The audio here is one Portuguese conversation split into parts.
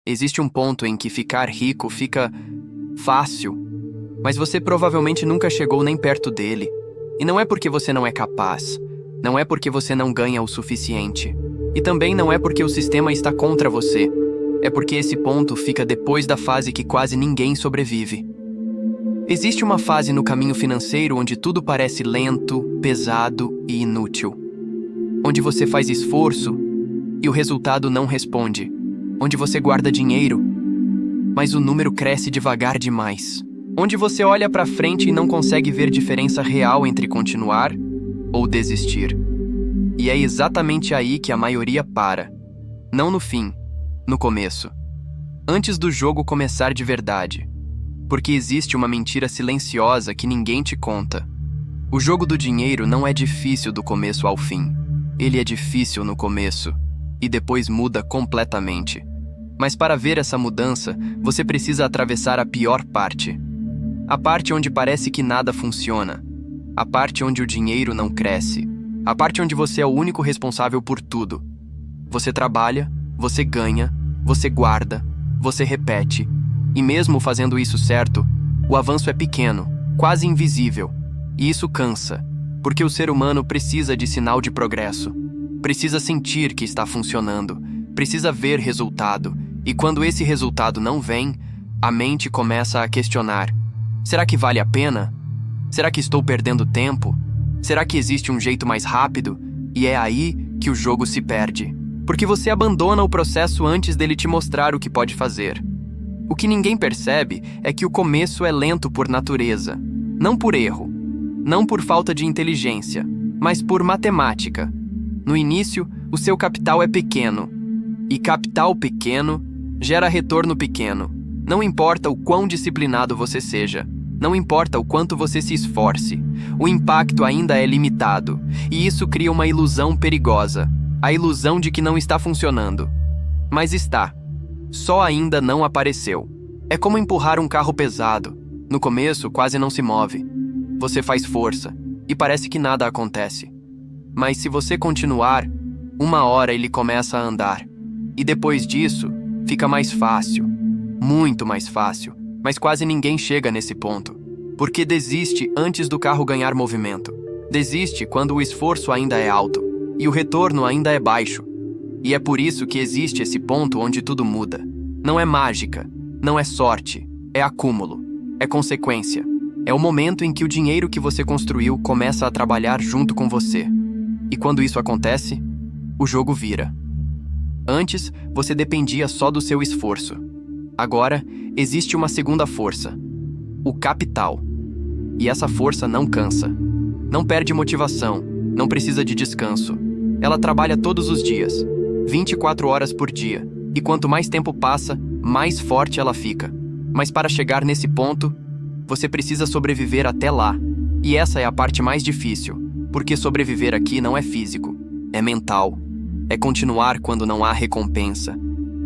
Existe um ponto em que ficar rico fica fácil, mas você provavelmente nunca chegou nem perto dele. E não é porque você não é capaz, não é porque você não ganha o suficiente. E também não é porque o sistema está contra você. É porque esse ponto fica depois da fase que quase ninguém sobrevive. Existe uma fase no caminho financeiro onde tudo parece lento, pesado e inútil. Onde você faz esforço e o resultado não responde. Onde você guarda dinheiro, mas o número cresce devagar demais. Onde você olha para frente e não consegue ver diferença real entre continuar ou desistir. E é exatamente aí que a maioria para. Não no fim, no começo. Antes do jogo começar de verdade. Porque existe uma mentira silenciosa que ninguém te conta. O jogo do dinheiro não é difícil do começo ao fim. Ele é difícil no começo e depois muda completamente. Mas para ver essa mudança, você precisa atravessar a pior parte. A parte onde parece que nada funciona. A parte onde o dinheiro não cresce. A parte onde você é o único responsável por tudo. Você trabalha, você ganha, você guarda, você repete. E mesmo fazendo isso certo, o avanço é pequeno, quase invisível. E isso cansa, porque o ser humano precisa de sinal de progresso. Precisa sentir que está funcionando, precisa ver resultado. E quando esse resultado não vem, a mente começa a questionar. Será que vale a pena? Será que estou perdendo tempo? Será que existe um jeito mais rápido? E é aí que o jogo se perde. Porque você abandona o processo antes dele te mostrar o que pode fazer. O que ninguém percebe é que o começo é lento por natureza. Não por erro, não por falta de inteligência, mas por matemática. No início, o seu capital é pequeno. E capital pequeno gera retorno pequeno. Não importa o quão disciplinado você seja. Não importa o quanto você se esforce. O impacto ainda é limitado. E isso cria uma ilusão perigosa. A ilusão de que não está funcionando. Mas está. Só ainda não apareceu. É como empurrar um carro pesado. No começo, quase não se move. Você faz força, e parece que nada acontece. Mas se você continuar, uma hora ele começa a andar. E depois disso, fica mais fácil. Muito mais fácil. Mas quase ninguém chega nesse ponto. Porque desiste antes do carro ganhar movimento. Desiste quando o esforço ainda é alto. E o retorno ainda é baixo. E é por isso que existe esse ponto onde tudo muda. Não é mágica, não é sorte, é acúmulo, é consequência. É o momento em que o dinheiro que você construiu começa a trabalhar junto com você. E quando isso acontece, o jogo vira. Antes, você dependia só do seu esforço. Agora, existe uma segunda força, o capital. E essa força não cansa, não perde motivação, não precisa de descanso. Ela trabalha todos os dias. 24 horas por dia, e quanto mais tempo passa, mais forte ela fica. Mas para chegar nesse ponto, você precisa sobreviver até lá. E essa é a parte mais difícil, porque sobreviver aqui não é físico, é mental. É continuar quando não há recompensa.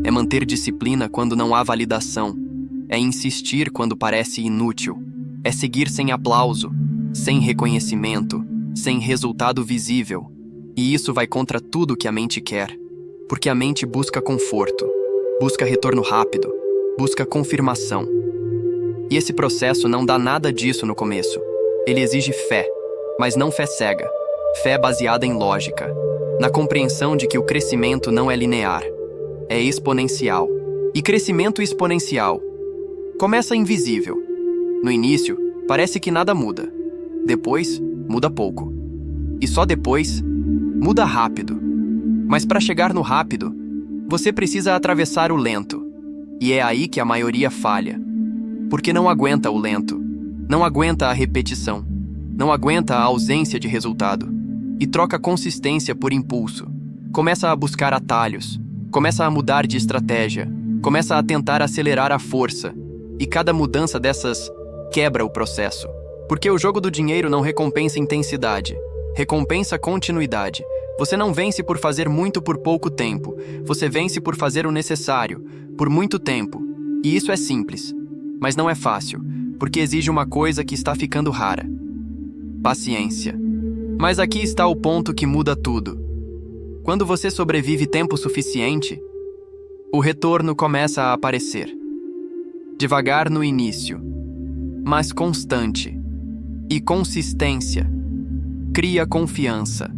É manter disciplina quando não há validação. É insistir quando parece inútil. É seguir sem aplauso, sem reconhecimento, sem resultado visível. E isso vai contra tudo que a mente quer. Porque a mente busca conforto, busca retorno rápido, busca confirmação. E esse processo não dá nada disso no começo. Ele exige fé, mas não fé cega. Fé baseada em lógica, na compreensão de que o crescimento não é linear, é exponencial. E crescimento exponencial começa invisível. No início, parece que nada muda. Depois, muda pouco. E só depois, muda rápido. Mas para chegar no rápido, você precisa atravessar o lento. E é aí que a maioria falha. Porque não aguenta o lento. Não aguenta a repetição. Não aguenta a ausência de resultado. E troca consistência por impulso. Começa a buscar atalhos. Começa a mudar de estratégia. Começa a tentar acelerar a força. E cada mudança dessas quebra o processo. Porque o jogo do dinheiro não recompensa intensidade. Recompensa continuidade. Você não vence por fazer muito por pouco tempo. Você vence por fazer o necessário, por muito tempo. E isso é simples, mas não é fácil, porque exige uma coisa que está ficando rara. Paciência. Mas aqui está o ponto que muda tudo. Quando você sobrevive tempo suficiente, O retorno começa a aparecer. Devagar no início, mas constante. E consistência cria confiança.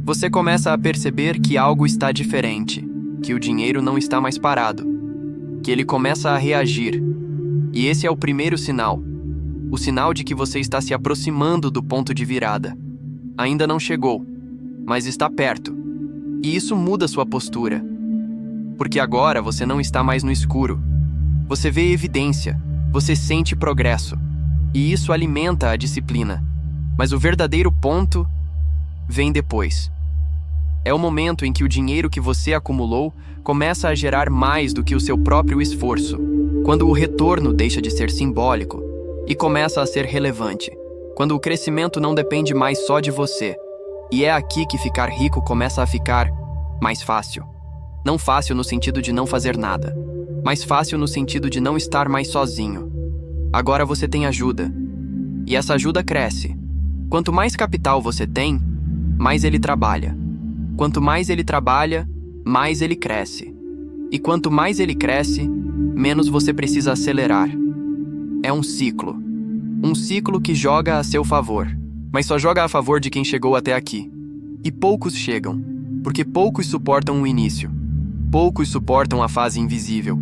Você começa a perceber que algo está diferente, que o dinheiro não está mais parado, que ele começa a reagir. E esse é o primeiro sinal. O sinal de que você está se aproximando do ponto de virada. Ainda não chegou, mas está perto. E isso muda sua postura. Porque agora você não está mais no escuro. Você vê evidência, você sente progresso. E isso alimenta a disciplina. Mas o verdadeiro ponto vem depois. É o momento em que o dinheiro que você acumulou começa a gerar mais do que o seu próprio esforço. Quando o retorno deixa de ser simbólico e começa a ser relevante. Quando o crescimento não depende mais só de você. E é aqui que ficar rico começa a ficar mais fácil. Não fácil no sentido de não fazer nada, mas fácil no sentido de não estar mais sozinho. Agora você tem ajuda. E essa ajuda cresce. Quanto mais capital você tem, mais ele trabalha. Quanto mais ele trabalha, mais ele cresce. E quanto mais ele cresce, menos você precisa acelerar. É um ciclo. Um ciclo que joga a seu favor. Mas só joga a favor de quem chegou até aqui. E poucos chegam, porque poucos suportam o início. Poucos suportam a fase invisível.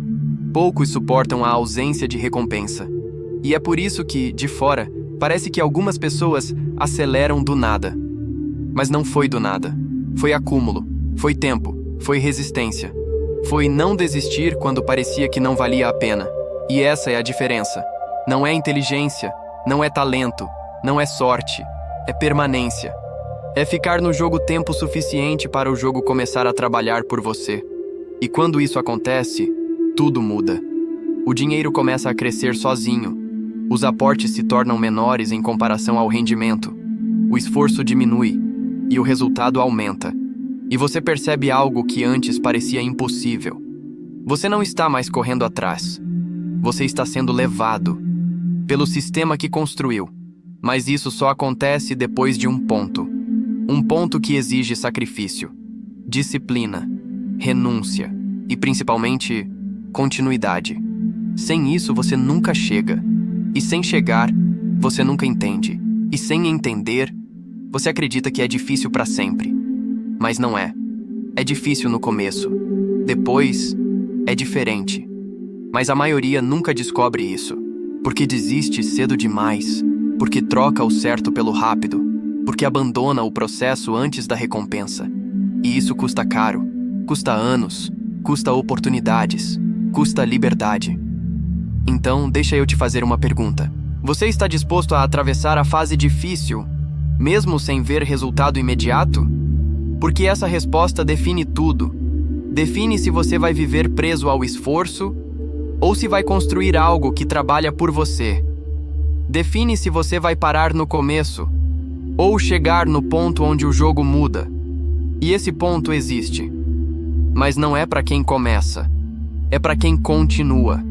Poucos suportam a ausência de recompensa. E é por isso que, de fora, parece que algumas pessoas aceleram do nada. Mas não foi do nada. Foi acúmulo, foi tempo, foi resistência. Foi não desistir quando parecia que não valia a pena. E essa é a diferença. Não é inteligência, não é talento, não é sorte, é permanência. É ficar no jogo tempo suficiente para o jogo começar a trabalhar por você. E quando isso acontece, tudo muda. O dinheiro começa a crescer sozinho. Os aportes se tornam menores em comparação ao rendimento. O esforço diminui e o resultado aumenta. E você percebe algo que antes parecia impossível. Você não está mais correndo atrás. Você está sendo levado pelo sistema que construiu. Mas isso só acontece depois de um ponto. Um ponto que exige sacrifício, disciplina, renúncia e, principalmente, continuidade. Sem isso, você nunca chega. E sem chegar, você nunca entende. E sem entender, você acredita que é difícil para sempre. Mas não é. É difícil no começo. Depois, é diferente. Mas a maioria nunca descobre isso. Porque desiste cedo demais. Porque troca o certo pelo rápido. Porque abandona o processo antes da recompensa. E isso custa caro. Custa anos. Custa oportunidades. Custa liberdade. Então, deixa eu te fazer uma pergunta. Você está disposto a atravessar a fase difícil, mesmo sem ver resultado imediato? Porque essa resposta define tudo. Define se você vai viver preso ao esforço ou se vai construir algo que trabalha por você. Define se você vai parar no começo ou chegar no ponto onde o jogo muda. E esse ponto existe. Mas não é para quem começa. É para quem continua.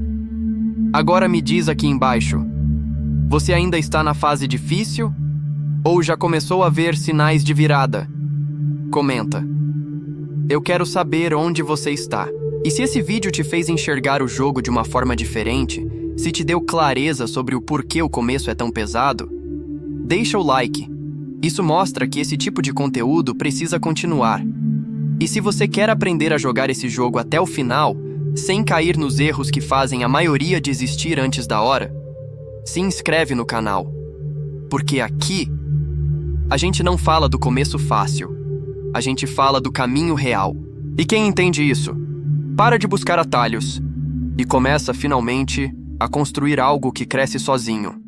Agora me diz aqui embaixo. Você ainda está na fase difícil? Ou já começou a ver sinais de virada? Comenta. Eu quero saber onde você está. E se esse vídeo te fez enxergar o jogo de uma forma diferente, se te deu clareza sobre o porquê o começo é tão pesado, deixa o like. Isso mostra que esse tipo de conteúdo precisa continuar. E se você quer aprender a jogar esse jogo até o final, sem cair nos erros que fazem a maioria desistir antes da hora, se inscreve no canal. Porque aqui, a gente não fala do começo fácil. A gente fala do caminho real. E quem entende isso, para de buscar atalhos e começa finalmente a construir algo que cresce sozinho.